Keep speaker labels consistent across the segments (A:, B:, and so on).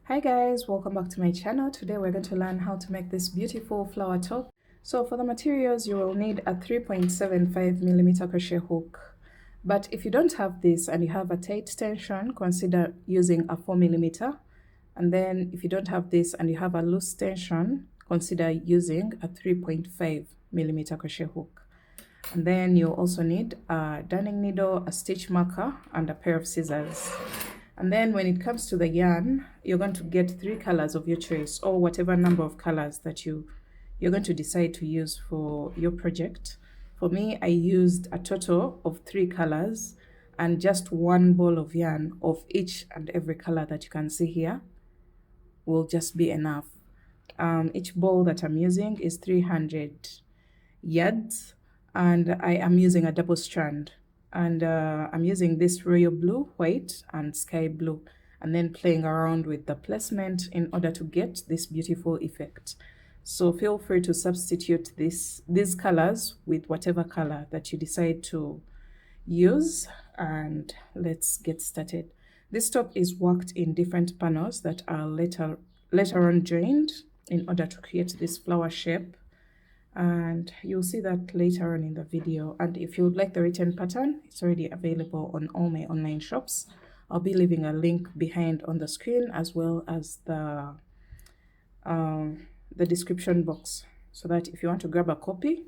A: Hi guys, welcome back to my channel. Today we're going to learn how to make this beautiful flower top. So for the materials, you will need a 3.75mm crochet hook. But if you don't have this and you have a tight tension, consider using a 4mm. And then if you don't have this and you have a loose tension, consider using a 3.5mm crochet hook. And then you'll also need a darning needle, a stitch marker, and a pair of scissors. And then when it comes to the yarn, you're going to get 3 colors of your choice, or whatever number of colors that you're going to decide to use for your project. For me, I used a total of 3 colors and just 1 ball of yarn of each and every color that you can see here will just be enough. Each ball that I'm using is 300 yards, and I am using a double strand. And I'm using this royal blue, white, and sky blue, and then playing around with the placement in order to get this beautiful effect. So feel free to substitute these colors with whatever color that you decide to use, and let's get started. This top is worked in different panels that are later on joined in order to create this flower shape, and you'll see that later on in the video. And if you would like the written pattern, it's already available on all my online shops. I'll be leaving a link behind on the screen, as well as the description box, so that if you want to grab a copy,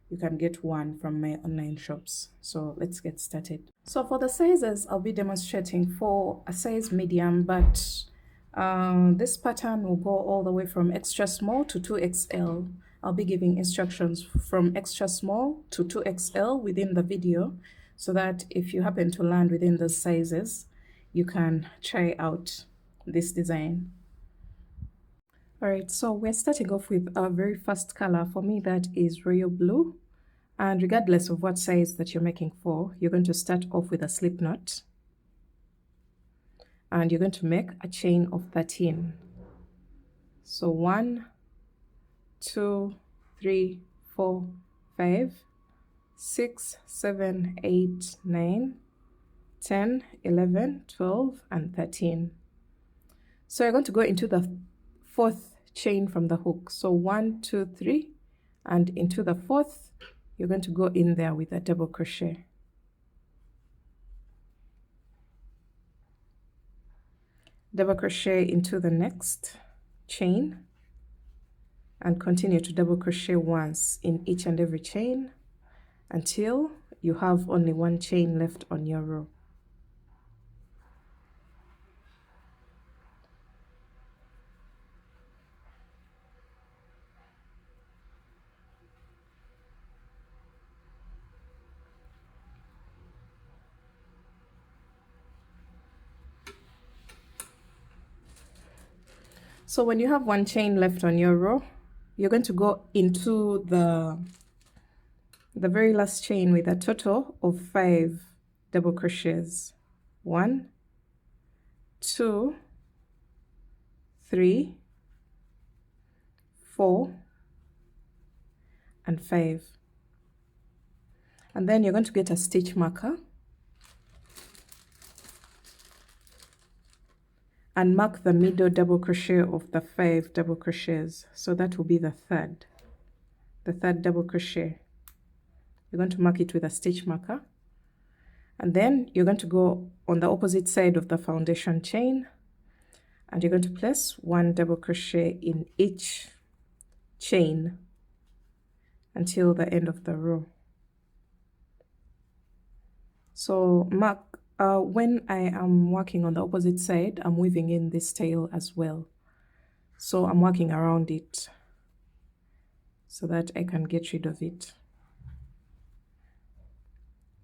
A: you can get one from my online shops. So let's get started. So for the sizes, I'll be demonstrating for a size medium, but this pattern will go all the way from extra small to 2XL. I'll be giving instructions from extra small to 2XL within the video, so that if you happen to land within those sizes, you can try out this design. All right, so we're starting off with our very first color. For me, that is royal blue. And regardless of what size that you're making for, you're going to start off with a slip knot. And you're going to make a chain of 13. So 1, 2, 3, 4, 5, 6, 7, 8, 9, 10, 11, 12, and 13. So you're going to go into the 4th chain from the hook. So 1, 2, 3, and into the 4th, you're going to go in there with a double crochet. Double crochet into the next chain, and continue to double crochet once in each and every chain until you have only 1 chain left on your row. So when you have 1 chain left on your row, you're going to go into the very last chain with a total of 5 double crochets. 1, 2, 3, 4, and 5. And then you're going to get a stitch marker and mark the middle double crochet of the 5 double crochets. So that will be the third double crochet. You're going to mark it with a stitch marker, and then you're going to go on the opposite side of the foundation chain, and you're going to place 1 double crochet in each chain until the end of the row. So mark when I am working on the opposite side, I'm weaving in this tail as well. So I'm working around it so that I can get rid of it.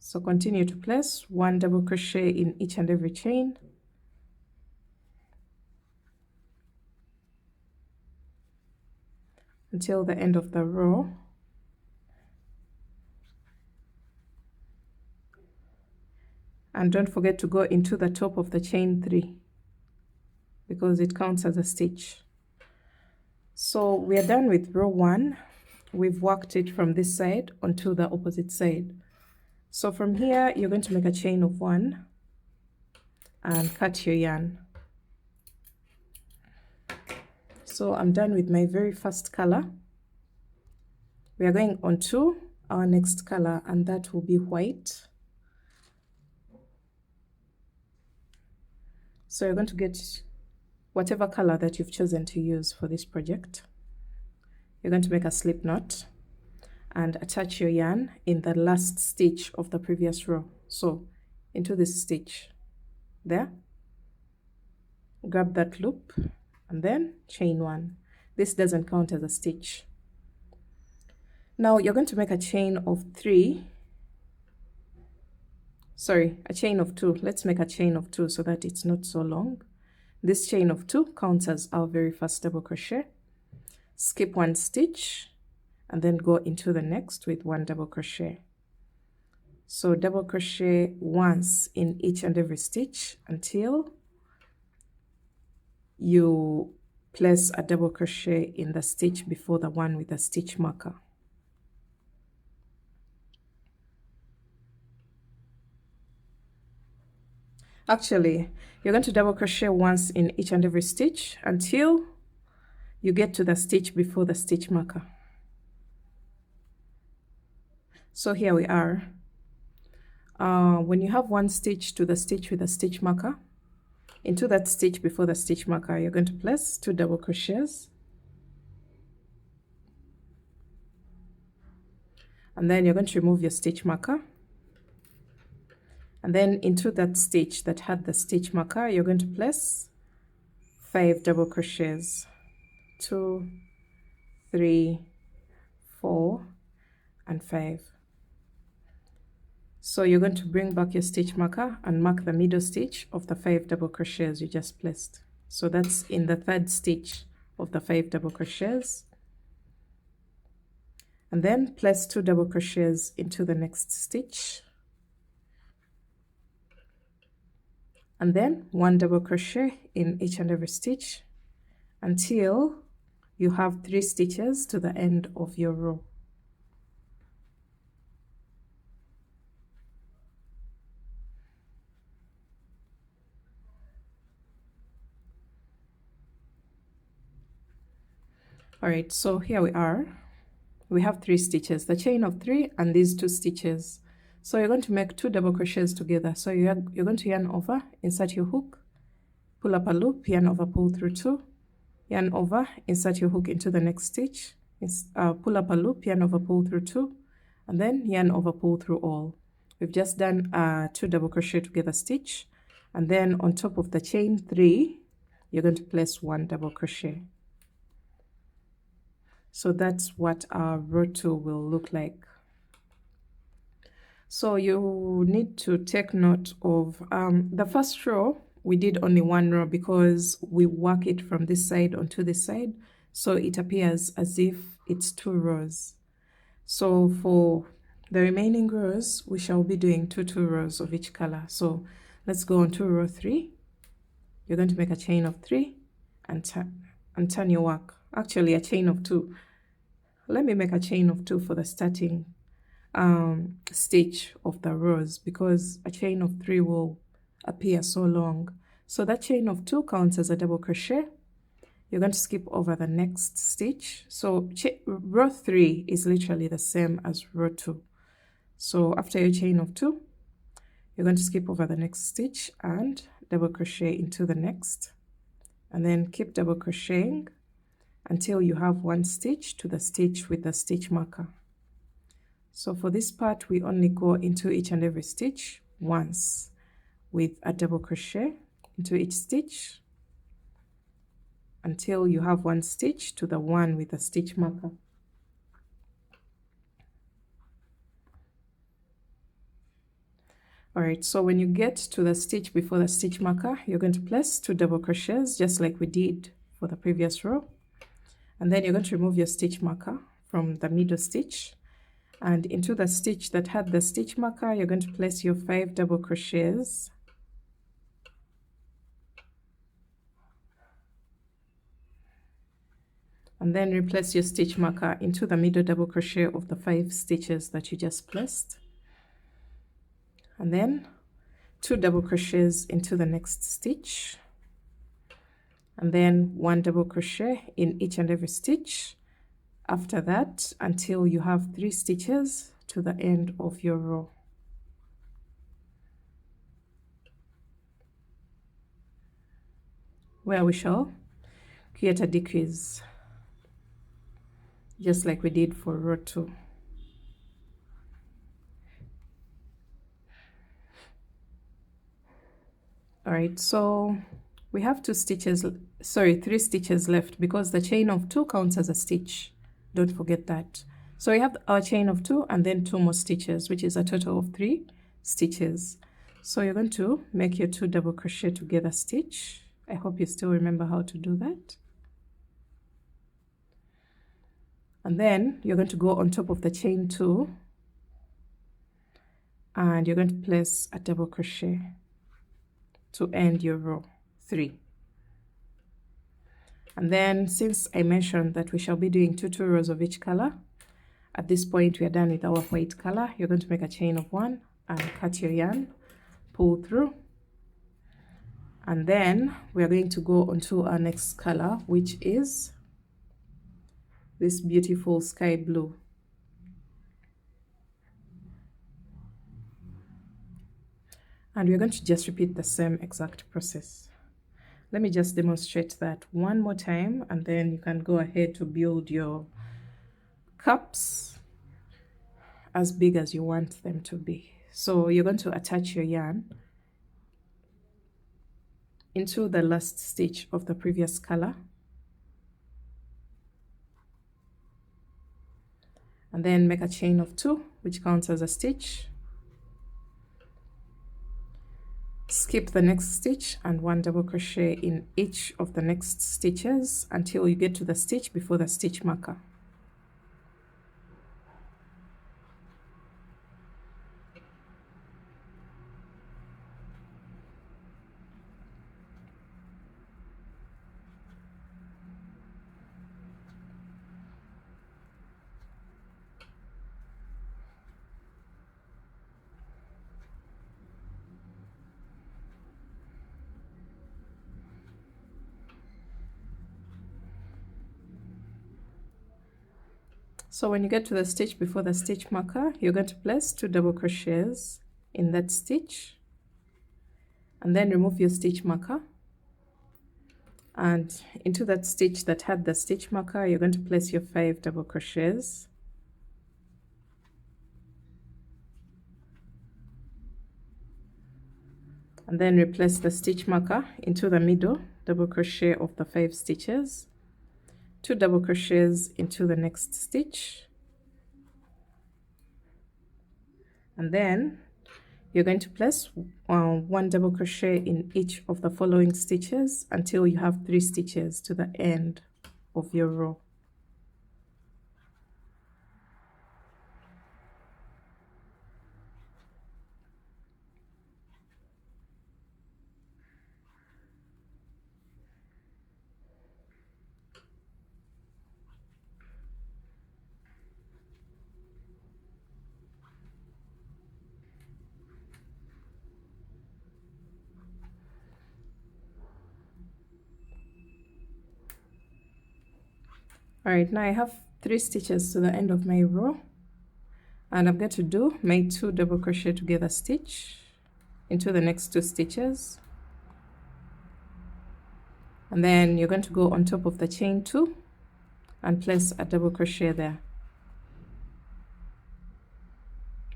A: So continue to place 1 double crochet in each and every chain until the end of the row. And don't forget to go into the top of the chain 3, because it counts as a stitch. So we are done with row 1. We've worked it from this side onto the opposite side. So from here, you're going to make a chain of 1 and cut your yarn. So I'm done with my very first color. We are going on to our next color, and that will be white. So you're going to get whatever color that you've chosen to use for this project. You're going to make a slip knot and attach your yarn in the last stitch of the previous row. So into this stitch there, grab that loop and then chain one. This doesn't count as a stitch. Now you're going to make a chain of three. Sorry, a chain of two. Let's make a chain of two so that it's not so long. This chain of two counts as our very first double crochet. Skip one stitch and then go into the next with one double crochet. So double crochet once in each and every stitch until you place a double crochet in the stitch before the one with a stitch marker. Actually, you're going to double crochet once in each and every stitch until you get to the stitch before the stitch marker. So here we are. When you have one stitch to the stitch with a stitch marker, into that stitch before the stitch marker, you're going to place two double crochets. And then you're going to remove your stitch marker. And then into that stitch that had the stitch marker, you're going to place 5 double crochets. 2, 3, 4, and 5. So you're going to bring back your stitch marker and mark the middle stitch of the 5 double crochets you just placed. So that's in the third stitch of the 5 double crochets. And then place 2 double crochets into the next stitch. And then 1 double crochet in each and every stitch until you have 3 stitches to the end of your row. All right, so here we are. We have 3 stitches, the chain of 3 and these 2 stitches. So you're going to make 2 double crochets together. So you're going to yarn over, insert your hook, pull up a loop, yarn over, pull through 2, yarn over, insert your hook into the next stitch, pull up a loop, yarn over, pull through 2, and then yarn over, pull through all. We've just done a 2 double crochet together stitch, and then on top of the chain 3, you're going to place 1 double crochet. So that's what our row 2 will look like. So you need to take note of the first row. We did only 1 row because we work it from this side onto this side, so it appears as if it's 2 rows. So for the remaining rows, we shall be doing 2 rows of each color. So let's go on to row 3. You're going to make a chain of 3 and turn your work. Actually, a chain of 2. Let me make a chain of 2 for the starting stitch of the rows, because a chain of 3 will appear so long. So that chain of 2 counts as a double crochet. You're going to skip over the next stitch. So row 3 is literally the same as row 2. So after your chain of 2, you're going to skip over the next stitch and double crochet into the next, and then keep double crocheting until you have 1 stitch to the stitch with the stitch marker. So for this part, we only go into each and every stitch once with a double crochet into each stitch until you have 1 stitch to the one with the stitch marker. All right, so when you get to the stitch before the stitch marker, you're going to place 2 double crochets just like we did for the previous row. And then you're going to remove your stitch marker from the middle stitch, and into the stitch that had the stitch marker, you're going to place your 5 double crochets. And then replace your stitch marker into the middle double crochet of the 5 stitches that you just placed. And then 2 double crochets into the next stitch. and then 1 double crochet in each and every stitch after that until you have 3 stitches to the end of your row. Where we shall create a decrease just like we did for row 2. All right, so we have 3 stitches left because the chain of 2 counts as a stitch. Don't forget that. So we have our chain of 2 and then 2 more stitches, which is a total of 3 stitches. So you're going to make your 2 double crochet together stitch. I hope you still remember how to do that. And then you're going to go on top of the chain 2 and you're going to place a double crochet to end your row 3. And then since I mentioned that we shall be doing 2 rows of each color, at this point we are done with our white color. You're going to make a chain of 1 and cut your yarn, pull through, and then we are going to go on to our next color, which is this beautiful sky blue. And we're going to just repeat the same exact process. Let me just demonstrate that one more time, and then you can go ahead to build your cups as big as you want them to be. So you're going to attach your yarn into the last stitch of the previous color, and then make a chain of 2, which counts as a stitch. Skip the next stitch and 1 double crochet in each of the next stitches until you get to the stitch before the stitch marker. So when you get to the stitch before the stitch marker, you're going to place 2 double crochets in that stitch and then remove your stitch marker, and into that stitch that had the stitch marker you're going to place your 5 double crochets, and then replace the stitch marker into the middle double crochet of the 5 stitches, 2 double crochets into the next stitch, and then you're going to place 1 double crochet in each of the following stitches until you have 3 stitches to the end of your row. All right, now I have 3 stitches to the end of my row, and I'm going to do my 2 double crochet together stitch into the next 2 stitches, and then you're going to go on top of the chain 2 and place a double crochet there.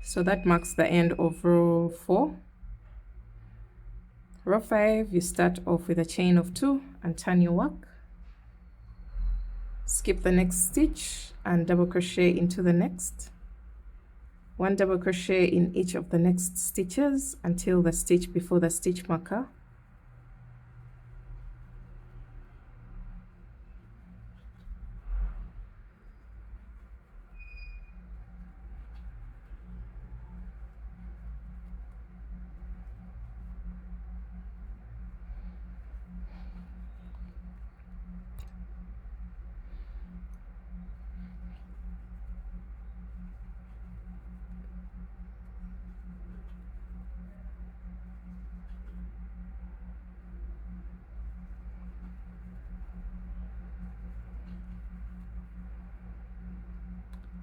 A: So that marks the end of row 4. Row 5, you start off with a chain of 2 and turn your work, skip the next stitch and double crochet into the next, 1 double crochet in each of the next stitches until the stitch before the stitch marker,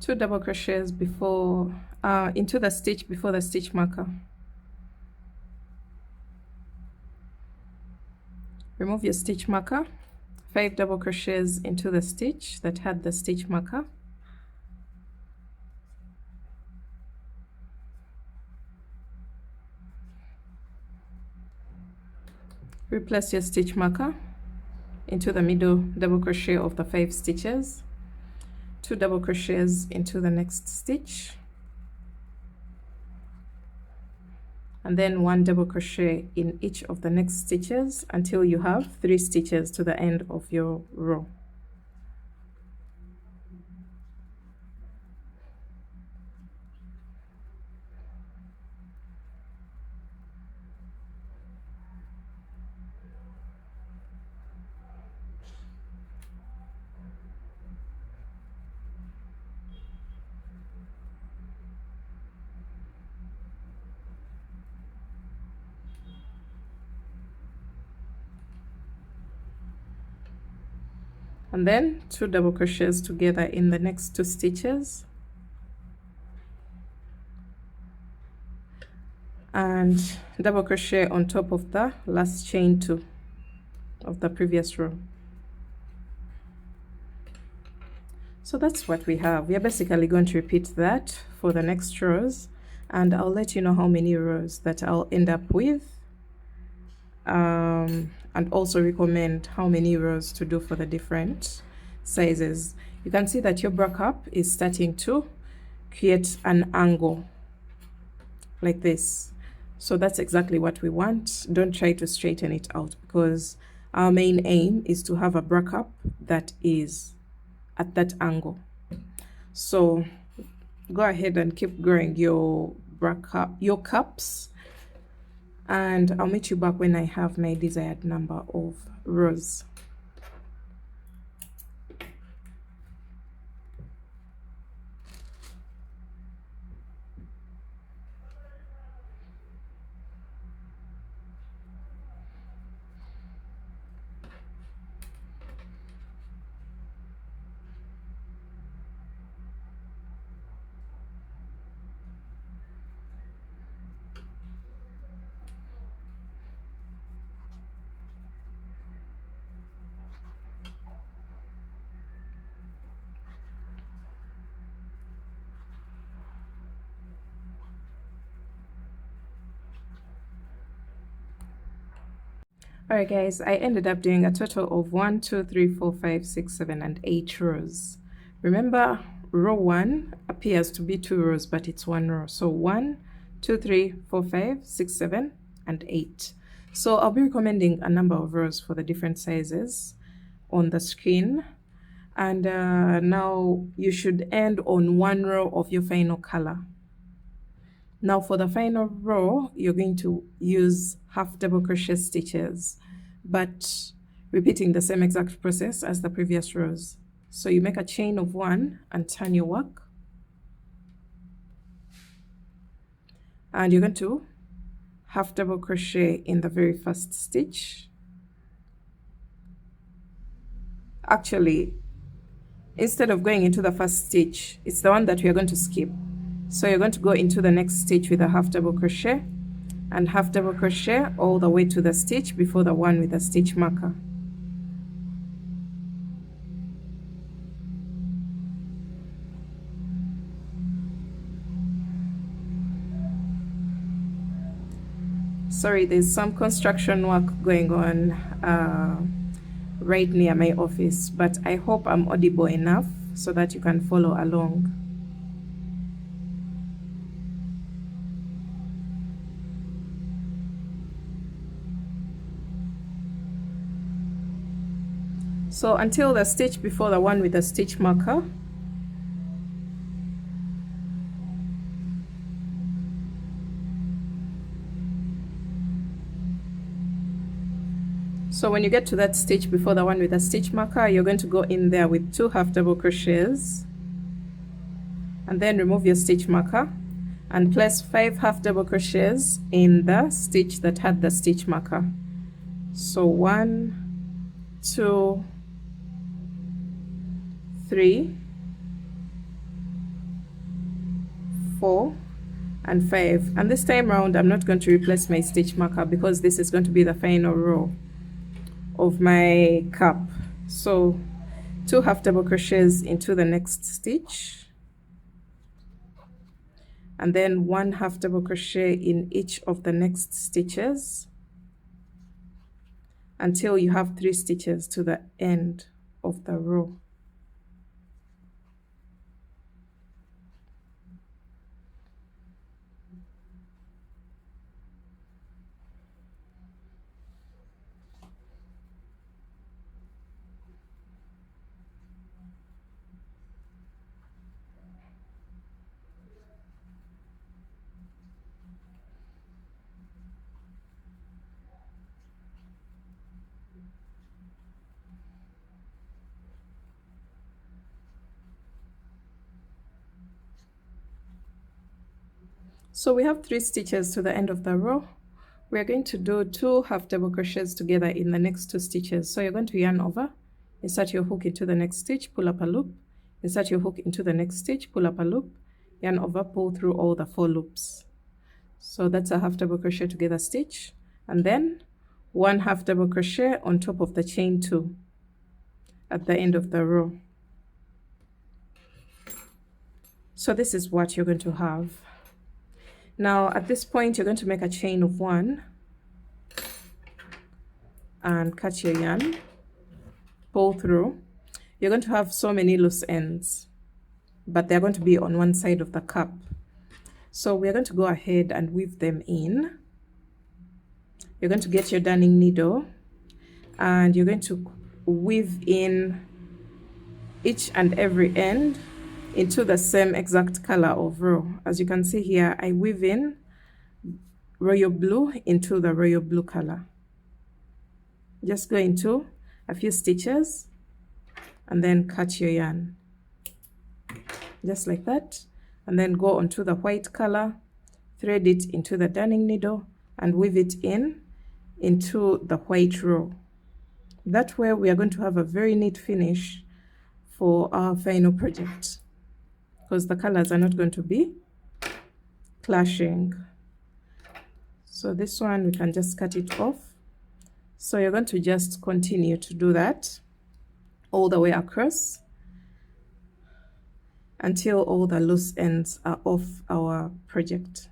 A: 2 double crochets before into the stitch before the stitch marker. Remove your stitch marker, 5 double crochets into the stitch that had the stitch marker. Replace your stitch marker into the middle double crochet of the 5 stitches, 2 double crochets into the next stitch, and then 1 double crochet in each of the next stitches until you have 3 stitches to the end of your row. And then 2 double crochets together in the next 2 stitches, and double crochet on top of the last chain 2 of the previous row. So that's what we have. We are basically going to repeat that for the next rows, and I'll let you know how many rows that I'll end up with, and also recommend how many rows to do for the different sizes. You can see that your bra cup is starting to create an angle like this. So that's exactly what we want. Don't try to straighten it out, because our main aim is to have a bra cup that is at that angle. So go ahead and keep growing your bra cup, your cups, and I'll meet you back when I have my desired number of rows. Alright guys, I ended up doing a total of 1, 2, 3, 4, 5, 6, 7, and 8 rows. Remember, row 1 appears to be 2 rows, but it's 1 row. So 1, 2, 3, 4, 5, 6, 7, and 8. So I'll be recommending a number of rows for the different sizes on the screen. And now you should end on 1 row of your final color. Now for the final row, you're going to use half double crochet stitches, but repeating the same exact process as the previous rows. So you make a chain of 1 and turn your work, and you're going to half double crochet in the very first stitch. Actually, instead of going into the first stitch, it's the one that we are going to skip. So you're going to go into the next stitch with a half double crochet and half double crochet all the way to the stitch before the one with the stitch marker. Sorry, there's some construction work going on right near my office, but I hope I'm audible enough so that you can follow along. So until the stitch before the one with the stitch marker, so when you get to that stitch before the one with the stitch marker, you're going to go in there with 2 half double crochets, and then remove your stitch marker and place 5 half double crochets in the stitch that had the stitch marker. So 1, 2, 3, 4 and 5, and this time round I'm not going to replace my stitch marker because this is going to be the final row of my cap. So 2 half double crochets into the next stitch, and then 1 half double crochet in each of the next stitches until you have 3 stitches to the end of the row. So we have 3 stitches to the end of the row. We're going to do 2 half double crochets together in the next 2 stitches. So you're going to yarn over, insert your hook into the next stitch, pull up a loop, insert your hook into the next stitch, pull up a loop, yarn over, pull through all the 4 loops. So that's a half double crochet together stitch, and then 1 half double crochet on top of the chain 2 at the end of the row. So this is what you're going to have. Now at this point you're going to make a chain of 1 and cut your yarn, pull through. You're going to have so many loose ends, but they're going to be on one side of the cup. So we're going to go ahead and weave them in. You're going to get your darning needle and you're going to weave in each and every end into the same exact color of row. As you can see here, I weave in royal blue into the royal blue color. Just go into a few stitches and then cut your yarn just like that, and then go onto the white color, thread it into the darning needle and weave it in into the white row. That way we are going to have a very neat finish for our final project, because the colors are not going to be clashing. So this one we can just cut it off. So you're going to just continue to do that all the way across until all the loose ends are off our project.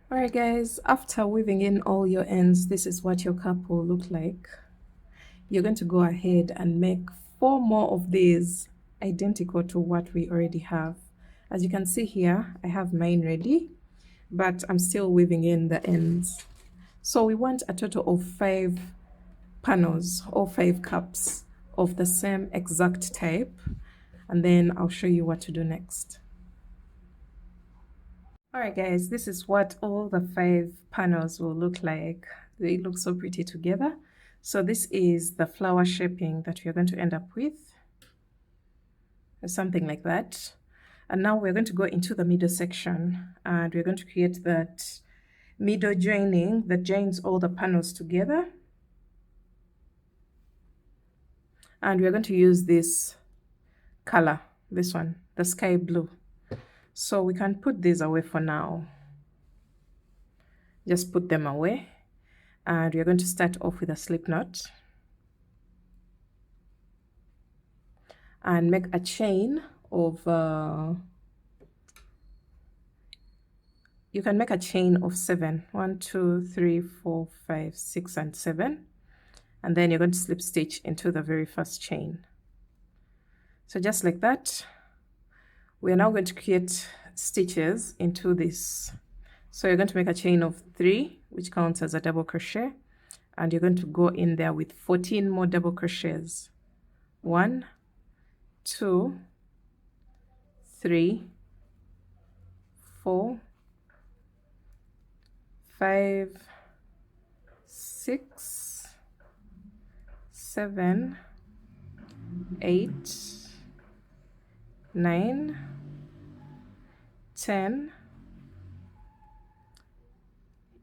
A: Alright guys, after weaving in all your ends, this is what your cap will look like. You're going to go ahead and make 4 more of these identical to what we already have. As you can see here, I have mine ready, but I'm still weaving in the ends. So we want a total of 5 panels or 5 cups of the same exact type, and then I'll show you what to do next. Alright guys, this is what all the 5 panels will look like. They look so pretty together. So this is the flower shaping that we're going to end up with, something like that. And now we're going to go into the middle section and we're going to create that middle joining that joins all the panels together. And we're going to use this color, this one, the sky blue. So we can put these away for now. Just put them away. And we're going to start off with a slip knot. And make a chain of, you can make a chain of 7. 1, 2, 3, 4, 5, 6, and 7. And then you're going to slip stitch into the very first chain. So just like that. We are now going to create stitches into this. So you're going to make a chain of 3, which counts as a double crochet, and you're going to go in there with 14 more double crochets. 1, 2, 3, 4, 5, 6, 7, 8, 9, 10,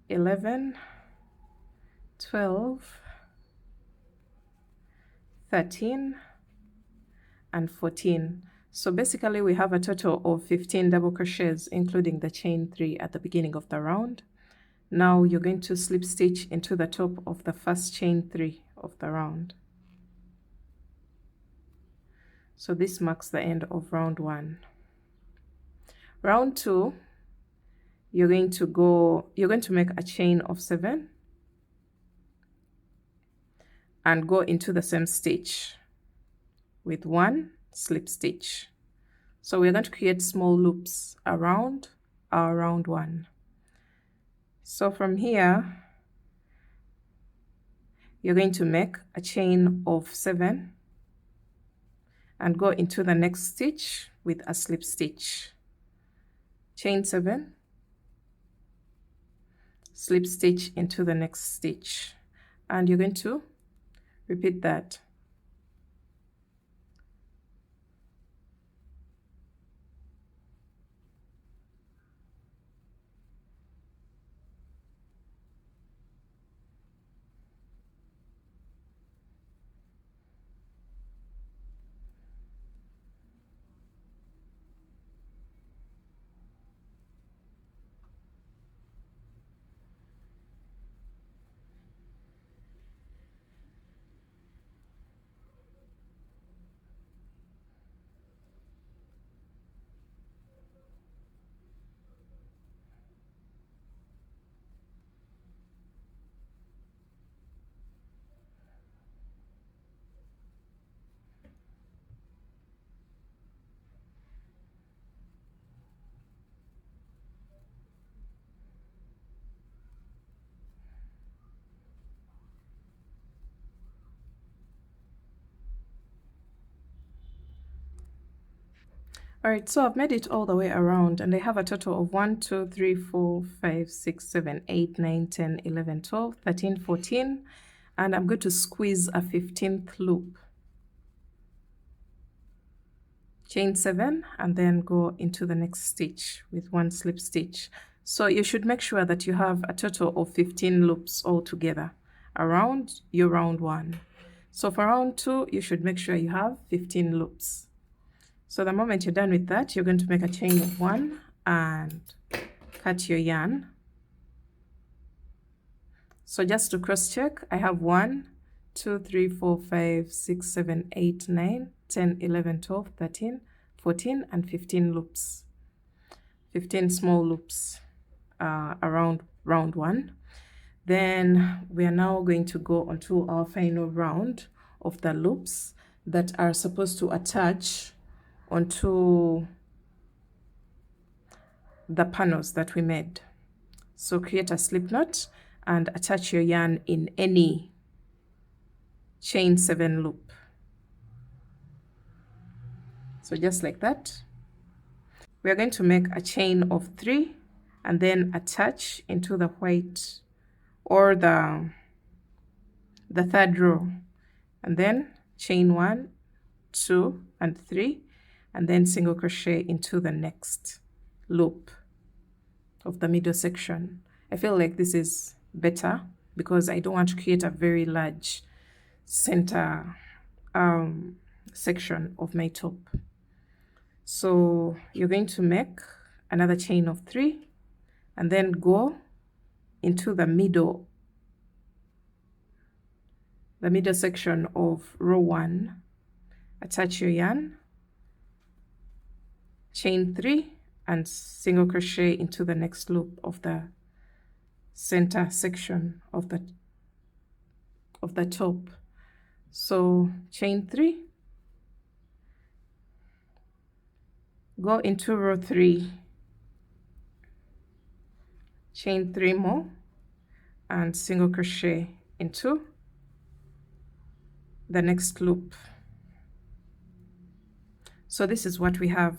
A: 11, 12, 13, and 14. So basically we have a total of 15 double crochets, including the chain 3 at the beginning of the round. Now you're going to slip stitch into the top of the first chain 3 of the round. So this marks the end of round 1. Round 2, you're going to make a chain of 7 and go into the same stitch with 1 slip stitch. So we're going to create small loops around our round 1. So from here, you're going to make a chain of 7 and go into the next stitch with a slip stitch. Chain 7, slip stitch into the next stitch, and you're going to repeat that. Alright, so I've made it all the way around, and I have a total of 1, 2, 3, 4, 5, 6, 7, 8, 9, 10, 11, 12, 13, 14, and I'm going to squeeze a 15th loop. Chain 7 and then go into the next stitch with 1 slip stitch. So you should make sure that you have a total of 15 loops all together around your round 1. So for round 2, you should make sure you have 15 loops. So the moment you're done with that, you're going to make a chain of 1 and cut your yarn. So just to cross check, I have 1, 2, 3, 4, 5, 6, 7, 8, 9, 10, 11, 12, 13, 14, and 15 loops. 15 small loops around round 1. Then we are now going to go onto our final round of the loops that are supposed to attach onto the panels that we made. So create a slip knot and attach your yarn in any chain 7 loop. So just like that. We are going to make a chain of 3 and then attach into the white or the third row, and then chain 1, 2, and 3, and then single crochet into the next loop of the middle section. I feel like this is better because I don't want to create a very large center section of my top. So you're going to make another chain of 3 and then go into the middle section of row 1, attach your yarn, chain 3, and single crochet into the next loop of the center section of the top. So chain 3, go into row 3, chain 3 more, and single crochet into the next loop. So this is what we have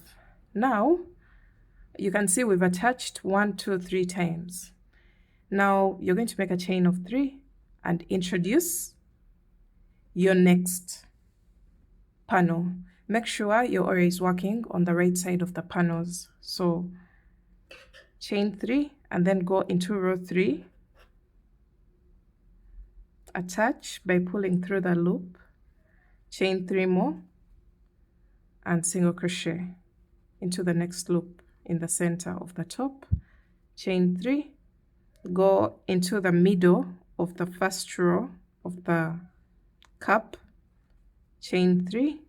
A: now. You can see we've attached 1, 2, 3 times. Now you're going to make a chain of 3 and introduce your next panel. Make sure your aura is working on the right side of the panels. So chain 3 and then go into row 3, attach by pulling through the loop, chain 3 more, and single crochet into the next loop in the center of the top, chain 3, go into the middle of the first row of the cup, chain 3,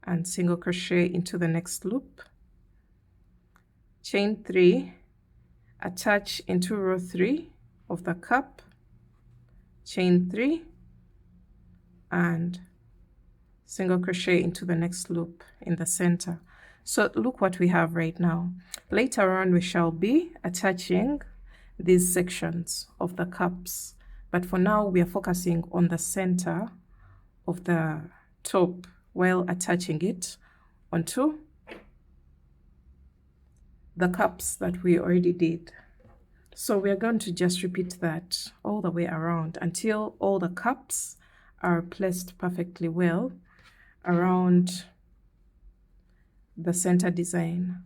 A: and single crochet into the next loop, chain 3, attach into row 3 of the cup, chain 3, and single crochet into the next loop in the center. So look what we have right now. Later on we shall be attaching these sections of the cups, but for now we are focusing on the center of the top while attaching it onto the cups that we already did. So we are going to just repeat that all the way around until all the cups are placed perfectly well around the center design.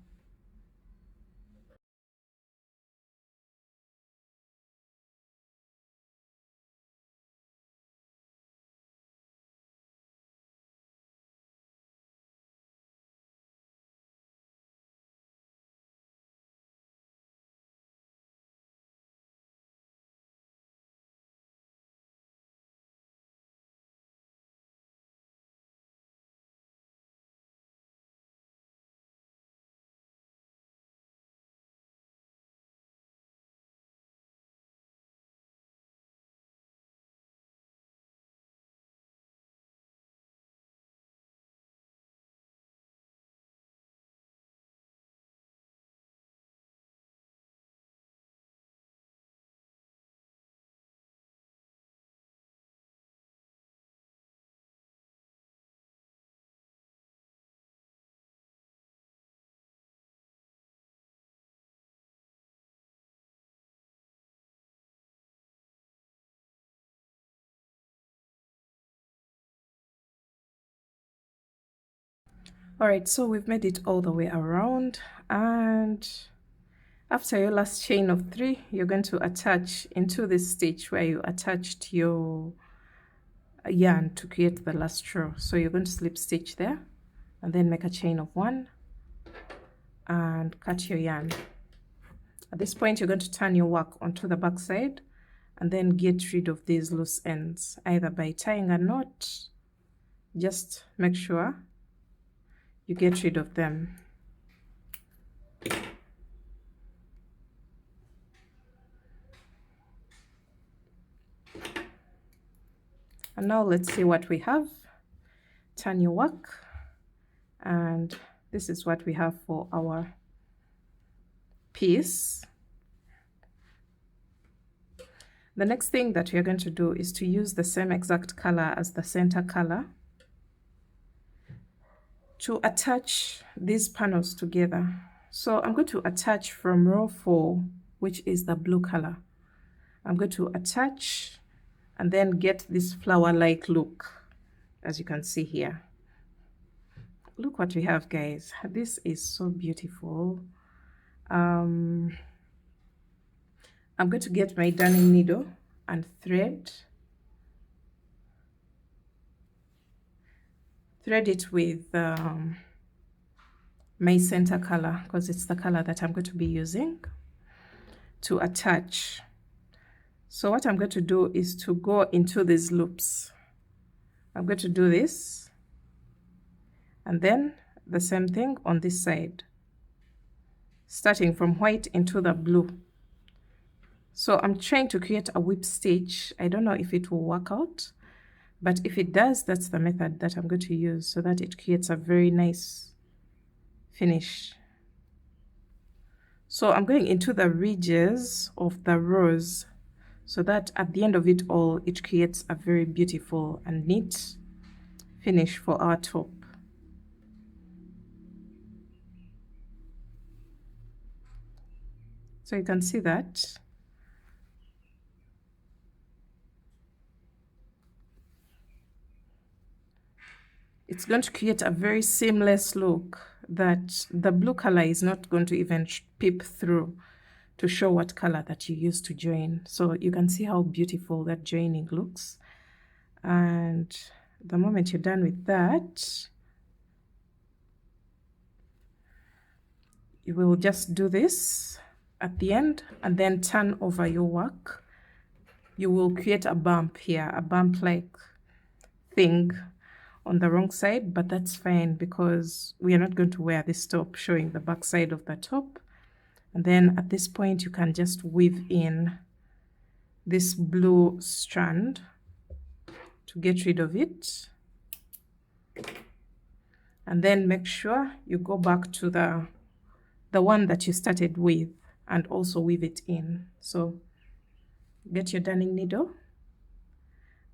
A: All right, so we've made it all the way around, and after your last chain of 3, you're going to attach into this stitch where you attached your yarn to create the last row. So you're going to slip stitch there and then make a chain of 1 and cut your yarn. At this point you're going to turn your work onto the back side and then get rid of these loose ends, either by tying a knot. Just make sure you get rid of them. And now let's see what we have. Turn your work, and this is what we have for our piece. The next thing that we are going to do is to use the same exact color as the center color to attach these panels together. So I'm going to attach from row 4, which is the blue color. I'm going to attach and then get this flower-like look, as you can see here. Look what we have, guys. This is so beautiful. I'm going to get my darning needle and thread it with my center color, because it's the color that I'm going to be using to attach. So what I'm going to do is to go into these loops. I'm going to do this and then the same thing on this side, starting from white into the blue. So I'm trying to create a whip stitch. I don't know if it will work out, but if it does, that's the method that I'm going to use so that it creates a very nice finish. So I'm going into the ridges of the rows so that at the end of it all, it creates a very beautiful and neat finish for our top. So you can see that. It's going to create a very seamless look that the blue color is not going to even peep through to show what color that you used to join. So you can see how beautiful that joining looks. And the moment you're done with that, you will just do this at the end and then turn over your work. You will create a bump here, a bump-like thing on the wrong side, but that's fine because we are not going to wear this top showing the back side of the top. And then at this point, you can just weave in this blue strand to get rid of it. And then make sure you go back to the one that you started with and also weave it in. So get your darning needle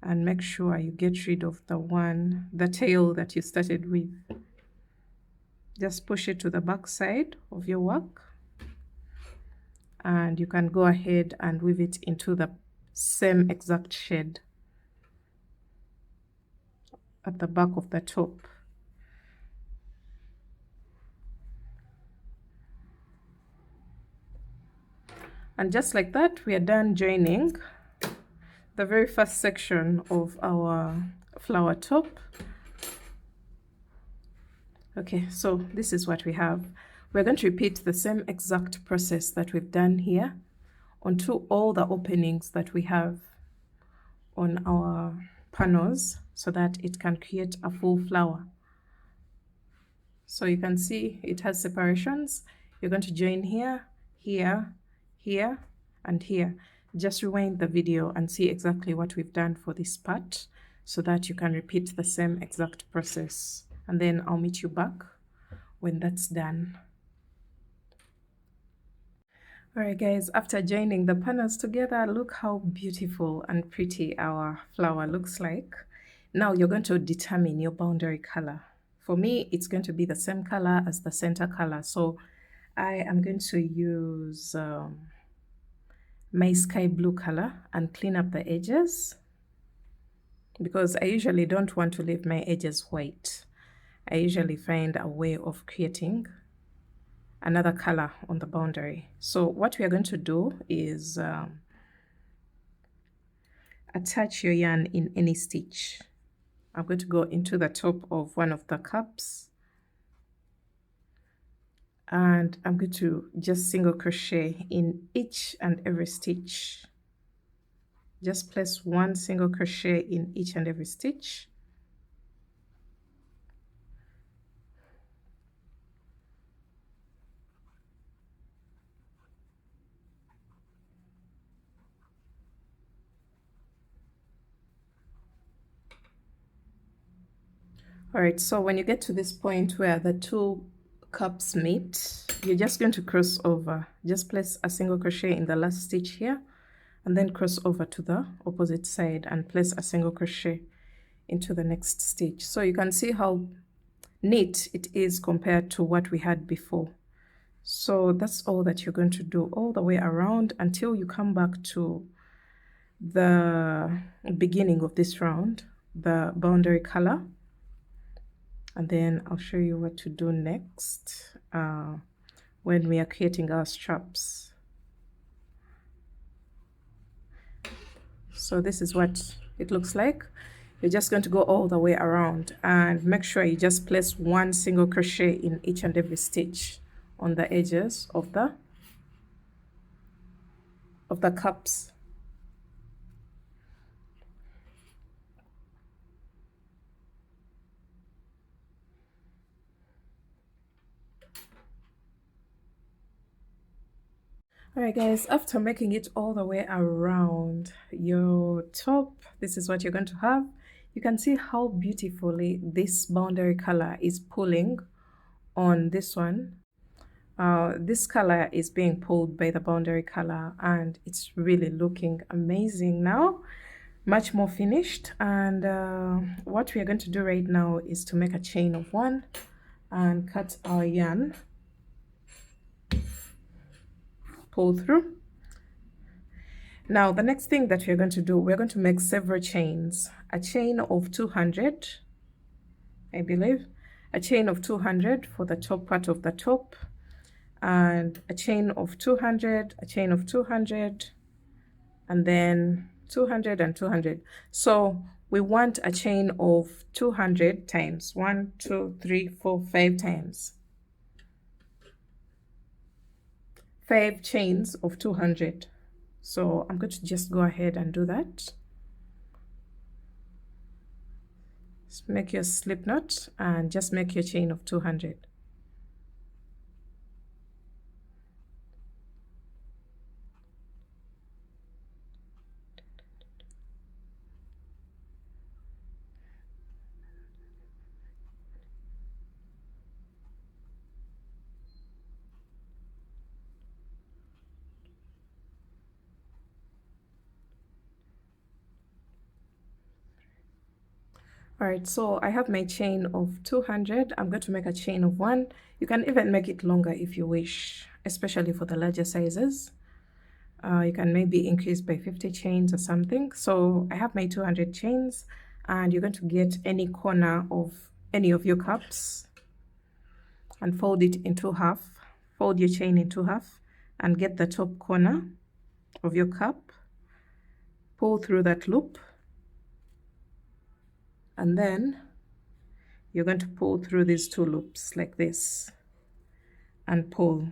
A: and make sure you get rid of the tail that you started with. Just push it to the back side of your work and you can go ahead and weave it into the same exact shade at the back of the top. And just like that, we are done joining the very first section of our flower top. Okay, so this is what we have. We're going to repeat the same exact process that we've done here onto all the openings that we have on our panels so that it can create a full flower. So you can see it has separations. You're going to join here, here, here, and here. Just rewind the video and see exactly what we've done for this part so that you can repeat the same exact process. And then I'll meet you back when that's done. All right, guys, after joining the panels together, look how beautiful and pretty our flower looks like. Now you're going to determine your boundary color. For me, it's going to be the same color as the center color. So I am going to use my sky blue color and clean up the edges because I usually don't want to leave my edges white. I usually find a way of creating another color on the boundary. So what we are going to do is attach your yarn in any stitch. I'm going to go into the top of one of the cups and I'm going to just single crochet in each and every stitch. Just place one single crochet in each and every stitch. All right, so when you get to this point where the two cups meet, you're just going to cross over. Just place a single crochet in the last stitch here and then cross over to the opposite side and place a single crochet into the next stitch. So you can see how neat it is compared to what we had before. So that's all that you're going to do all the way around until you come back to the beginning of this round, the boundary color. And then I'll show you what to do next when we are creating our straps. So this is what it looks like. You're just going to go all the way around and make sure you just place one single crochet in each and every stitch on the edges of the cups. Alright guys, after making it all the way around your top, this is what you're going to have. You can see how beautifully this boundary color is pulling on this one. This color is being pulled by the boundary color, and it's really looking amazing now, much more finished. And what we are going to do right now is to make a chain of 1 and cut our yarn, pull through. Now the next thing that we're going to do, we're going to make several chains, a chain of 200, I believe, a chain of 200 for the top part of the top, and a chain of 200, a chain of 200, and then 200 and 200. So we want a chain of 200 times 1, 2, 3, 4, 5 times. 5 chains of 200. So I'm going to just go ahead and do that. Just make your slip knot and just make your chain of 200. All right, so I have my chain of 200. I'm going to make a chain of 1. You can even make it longer if you wish, especially for the larger sizes. You can maybe increase by 50 chains or something. So I have my 200 chains, and you're going to get any corner of any of your cups and fold it into half. Fold your chain into half and get the top corner of your cup. Pull through that loop. And then you're going to pull through these 2 loops like this and pull.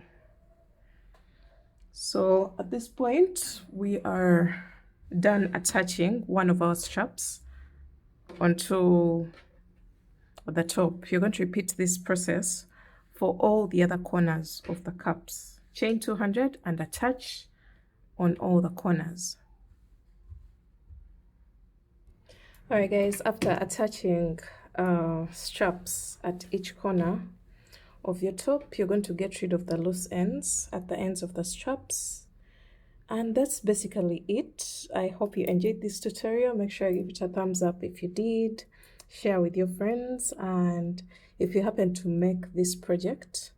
A: So at this point, we are done attaching one of our straps onto the top. You're going to repeat this process for all the other corners of the cups. Chain 200 and attach on all the corners. Alright guys, after attaching straps at each corner of your top, you're going to get rid of the loose ends at the ends of the straps. And that's basically it. I hope you enjoyed this tutorial. Make sure you give it a thumbs up if you did. Share with your friends, and if you happen to make this project,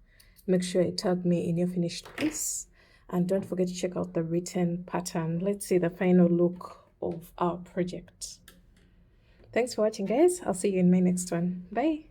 A: make sure you tag me in your finished piece. And don't forget to check out the written pattern. Let's see the final look of our project. Thanks for watching, guys. I'll see you in my next one. Bye.